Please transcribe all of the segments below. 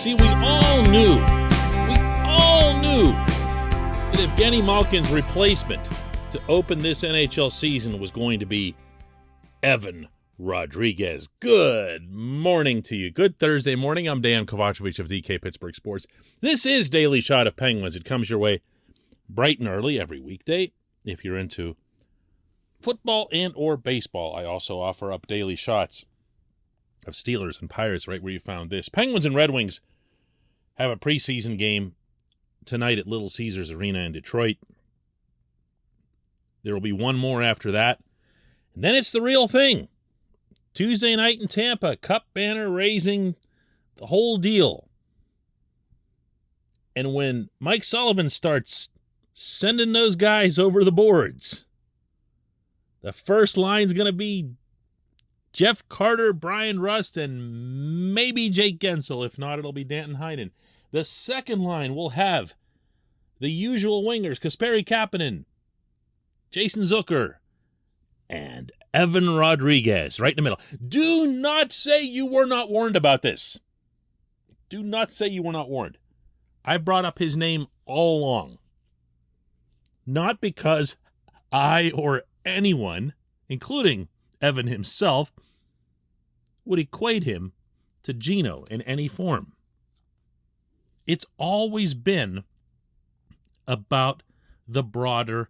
See, we all knew that Evgeni Malkin's replacement to open this NHL season was going to be Evan Rodrigues. Good morning to you. Good Thursday morning. I'm Dejan Kovacevic of DK Pittsburgh Sports. This is Daily Shot of Penguins. It comes your way bright and early every weekday. If you're into football and or baseball, I also offer up daily shots of Steelers and Pirates right where you found this. Penguins and Red Wings have a preseason game tonight at Little Caesars Arena in Detroit. There will be one more after that. And then it's the real thing. Tuesday night in Tampa, cup banner raising, the whole deal. And when Mike Sullivan starts sending those guys over the boards, the first line's going to be Jeff Carter, Brian Rust, and maybe Jake Gensel. If not, it'll be Danton Heinen. The second line will have the usual wingers, Kasperi Kapanen, Jason Zucker, and Evan Rodrigues, right in the middle. Do not say you were not warned about this. Do not say you were not warned. I brought up his name all along. Not because I or anyone, including Evan himself, would equate him to Gino in any form. It's always been about the broader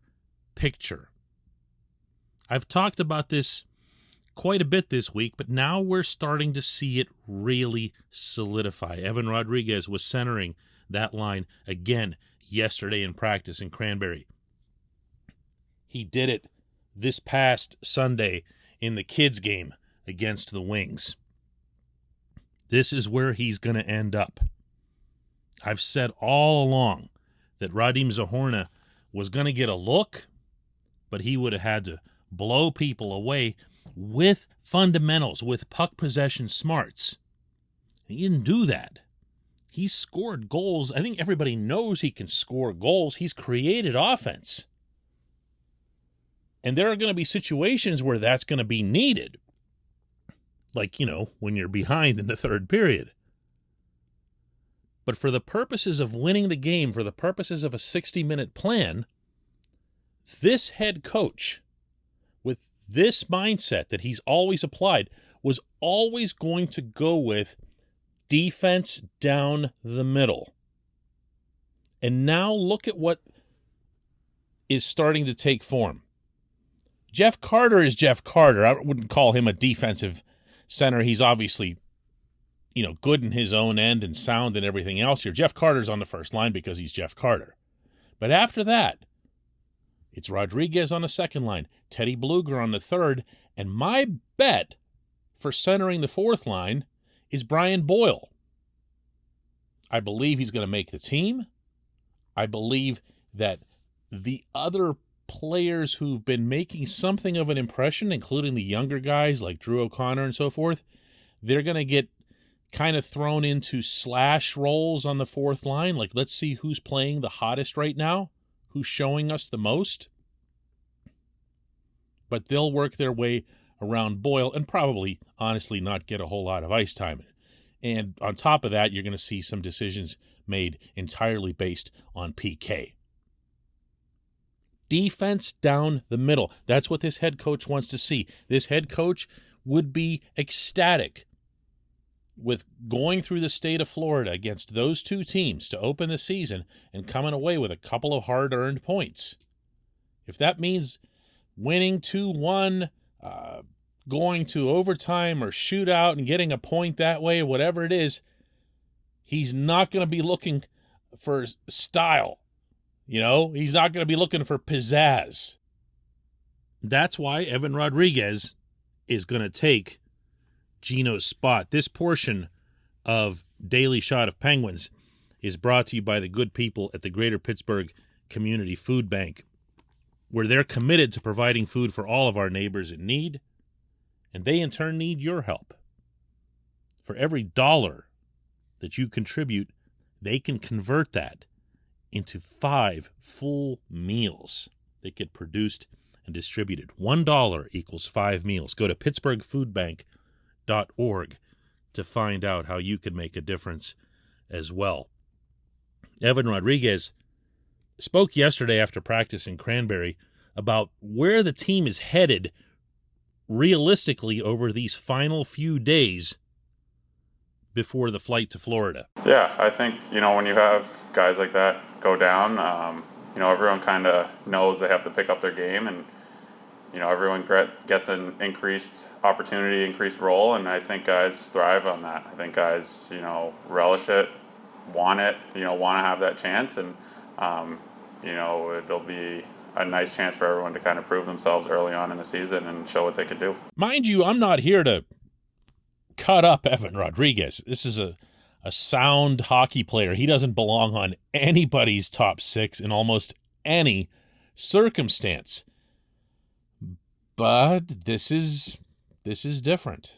picture. I've talked about this quite a bit this week, but now we're starting to see it really solidify. Evan Rodrigues was centering that line again yesterday in practice in Cranberry. He did it this past Sunday in the kids' game against the Wings. This is where he's going to end up. I've said all along that Radim Zohorna was going to get a look, but he would have had to blow people away with fundamentals, with puck possession smarts. He didn't do that. He scored goals. I think everybody knows he can score goals. He's created offense. And there are going to be situations where that's going to be needed. Like, when you're behind in the third period. But for the purposes of winning the game, for the purposes of a 60-minute plan, this head coach, with this mindset that he's always applied, was always going to go with defense down the middle. And now look at what is starting to take form. Jeff Carter is Jeff Carter. I wouldn't call him a defensive center. He's obviously, good in his own end and sound and everything else here. Jeff Carter's on the first line because he's Jeff Carter. But after that, it's Rodrigues on the second line, Teddy Bluger on the third, and my bet for centering the fourth line is Brian Boyle. I believe he's going to make the team. I believe that the other players who've been making something of an impression, including the younger guys like Drew O'Connor and so forth, they're going to get kind of thrown into slash roles on the fourth line. Like, let's see who's playing the hottest right now, who's showing us the most. But they'll work their way around Boyle and probably, honestly, not get a whole lot of ice time. And on top of that, you're going to see some decisions made entirely based on PK. Defense down the middle. That's what this head coach wants to see. This head coach would be ecstatic with going through the state of Florida against those two teams to open the season and coming away with a couple of hard-earned points. If that means winning 2-1, going to overtime or shootout and getting a point that way, whatever it is, he's not going to be looking for style. He's not going to be looking for pizzazz. That's why Evan Rodrigues is going to take Gino's spot. This portion of Daily Shot of Penguins is brought to you by the good people at the Greater Pittsburgh Community Food Bank, where they're committed to providing food for all of our neighbors in need, and they in turn need your help. For every dollar that you contribute, they can convert that into 5 full meals that get produced and distributed. $1 equals 5 meals. Go to pittsburghfoodbank.org to find out how you can make a difference as well. Evan Rodrigues spoke yesterday after practice in Cranberry about where the team is headed realistically over these final few days before the flight to Florida. Yeah, I think, when you have guys like that go down, everyone kind of knows they have to pick up their game, and, everyone gets an increased opportunity, increased role, and I think guys thrive on that. I think guys, relish it, want to have that chance, and, it'll be a nice chance for everyone to kind of prove themselves early on in the season and show what they can do. Mind you, I'm not here to cut up Evan Rodrigues. This is a sound hockey player. He doesn't belong on anybody's top six in almost any circumstance. But this is different.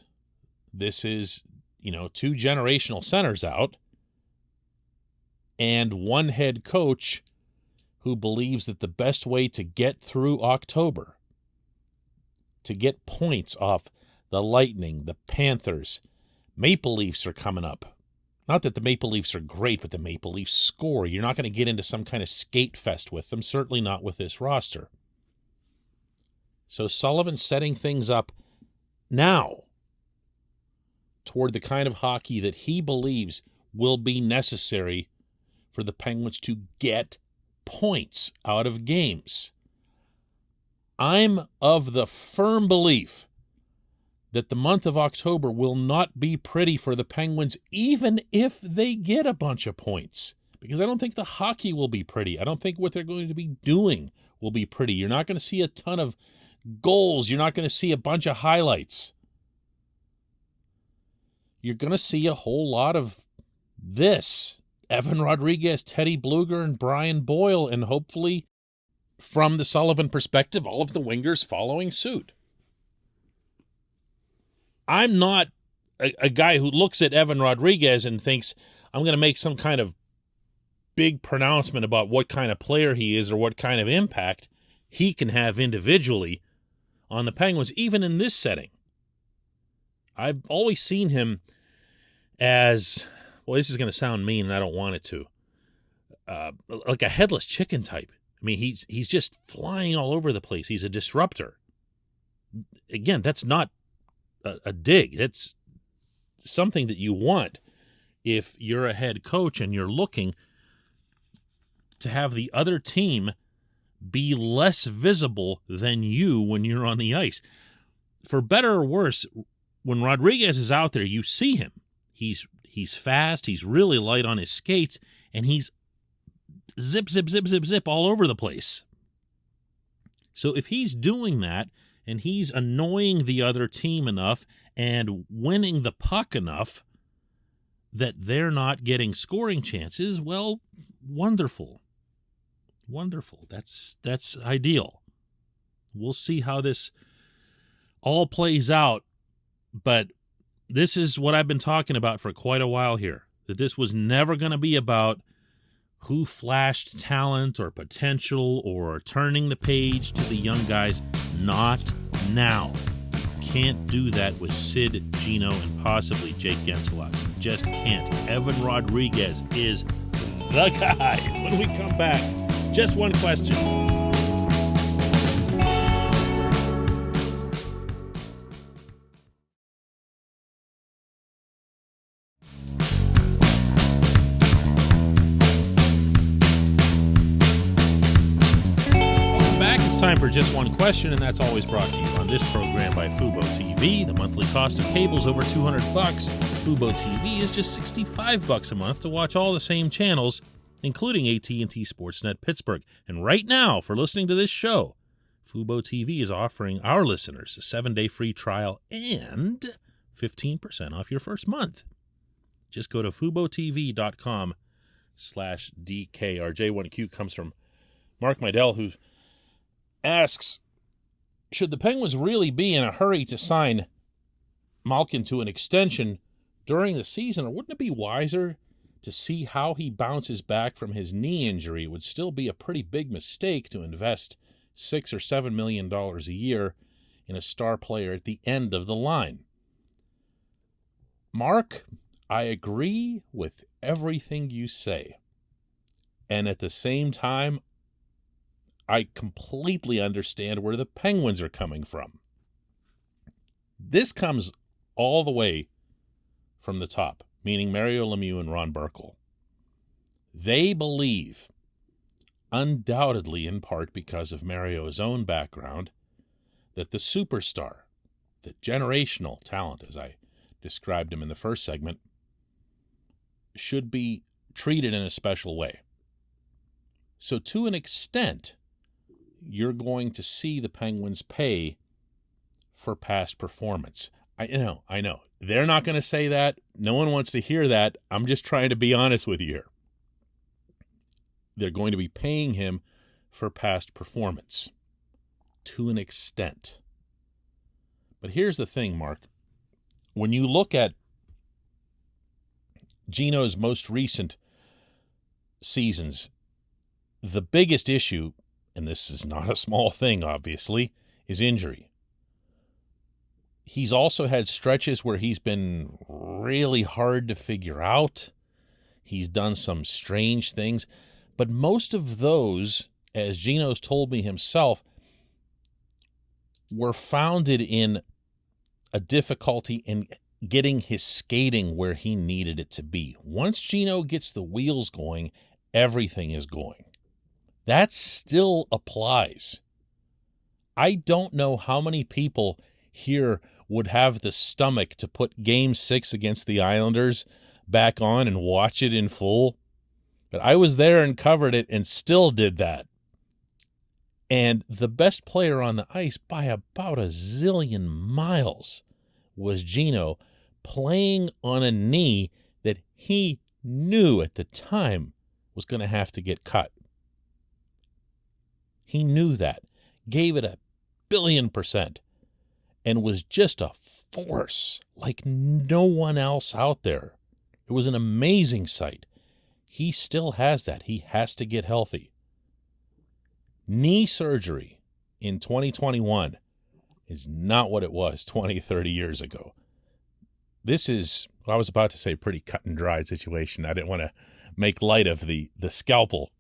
This is, two generational centers out and one head coach who believes that the best way to get through October, to get points off the Lightning, the Panthers, Maple Leafs are coming up. Not that the Maple Leafs are great, but the Maple Leafs score. You're not going to get into some kind of skate fest with them, certainly not with this roster. So Sullivan's setting things up now toward the kind of hockey that he believes will be necessary for the Penguins to get points out of games. I'm of the firm belief that the month of October will not be pretty for the Penguins, even if they get a bunch of points. Because I don't think the hockey will be pretty. I don't think what they're going to be doing will be pretty. You're not going to see a ton of goals. You're not going to see a bunch of highlights. You're going to see a whole lot of this. Evan Rodrigues, Teddy Bluger, and Brian Boyle, and hopefully, from the Sullivan perspective, all of the wingers following suit. I'm not a guy who looks at Evan Rodrigues and thinks, I'm going to make some kind of big pronouncement about what kind of player he is or what kind of impact he can have individually on the Penguins, even in this setting. I've always seen him as, well, this is going to sound mean, and I don't want it to, like a headless chicken type. I mean, he's just flying all over the place. He's a disruptor. Again, that's not a dig. That's something that you want if you're a head coach and you're looking to have the other team be less visible than you when you're on the ice. For better or worse, when Rodrigues is out there, you see him. He's fast, he's really light on his skates, and he's zip, zip, zip, zip, zip all over the place. So if he's doing that, and he's annoying the other team enough and winning the puck enough that they're not getting scoring chances, well, wonderful. Wonderful. That's ideal. We'll see how this all plays out, but this is what I've been talking about for quite a while here, that this was never going to be about who flashed talent or potential or turning the page to the young guys. Not now. Can't do that with Sid, Gino, and possibly Jake Genselak. Just can't. Evan Rodrigues is the guy. When we come back, just one question. Time for just one question, and that's always brought to you on this program by Fubo TV. The monthly cost of cable is over $200. Fubo TV is just $65 a month to watch all the same channels, including AT&T Sportsnet Pittsburgh. And right now, for listening to this show, Fubo TV is offering our listeners a 7-day free trial and 15% off your first month. Just go to FuboTV.com/DK. Our J1Q comes from Mark Meidel, who asks, should the Penguins really be in a hurry to sign Malkin to an extension during the season, or wouldn't it be wiser to see how he bounces back from his knee injury? It would still be a pretty big mistake to invest $6 or $7 million a year in a star player at the end of the line. Mark, I agree with everything you say. And at the same time, I completely understand where the Penguins are coming from. This comes all the way from the top, meaning Mario Lemieux and Ron Burkle. They believe, undoubtedly in part because of Mario's own background, that the superstar, the generational talent, as I described him in the first segment, should be treated in a special way. So to an extent, you're going to see the Penguins pay for past performance. I know. They're not going to say that. No one wants to hear that. I'm just trying to be honest with you here. They're going to be paying him for past performance to an extent. But here's the thing, Mark. When you look at Gino's most recent seasons, the biggest issue, and this is not a small thing, obviously, is injury. He's also had stretches where he's been really hard to figure out. He's done some strange things. But most of those, as Gino's told me himself, were founded in a difficulty in getting his skating where he needed it to be. Once Gino gets the wheels going, everything is going. That still applies. I don't know how many people here would have the stomach to put Game 6 against the Islanders back on and watch it in full. But I was there and covered it and still did that. And the best player on the ice by about a zillion miles was Gino, playing on a knee that he knew at the time was going to have to get cut. He knew that, gave it 1,000,000,000%, and was just a force like no one else out there. It was an amazing sight. He still has that. He has to get healthy. Knee surgery in 2021 is not what it was 20, 30 years ago. This is, I was about to say, pretty cut and dried situation. I didn't want to make light of the scalpel.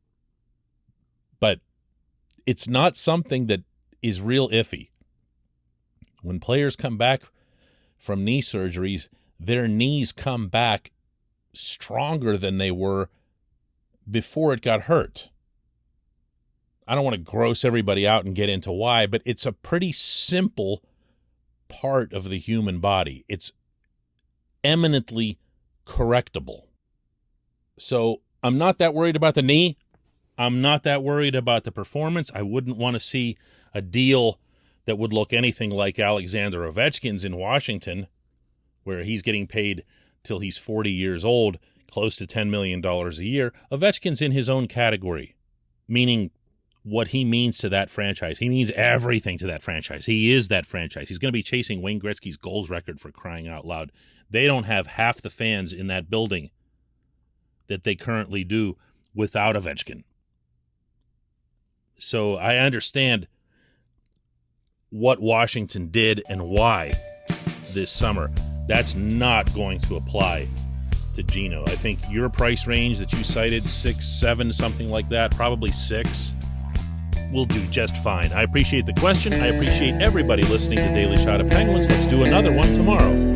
But it's not something that is real iffy. When players come back from knee surgeries, their knees come back stronger than they were before it got hurt. I don't want to gross everybody out and get into why, but it's a pretty simple part of the human body. It's eminently correctable. So I'm not that worried about the knee. I'm not that worried about the performance. I wouldn't want to see a deal that would look anything like Alexander Ovechkin's in Washington, where he's getting paid till he's 40 years old, close to $10 million a year. Ovechkin's in his own category, meaning what he means to that franchise. He means everything to that franchise. He is that franchise. He's going to be chasing Wayne Gretzky's goals record, for crying out loud. They don't have half the fans in that building that they currently do without Ovechkin. So I understand what Washington did and why this summer. That's not going to apply to Gino. I think your price range that you cited, 6, 7, something like that, probably 6, will do just fine. I appreciate the question. I appreciate everybody listening to Daily Shot of Penguins. Let's do another one tomorrow.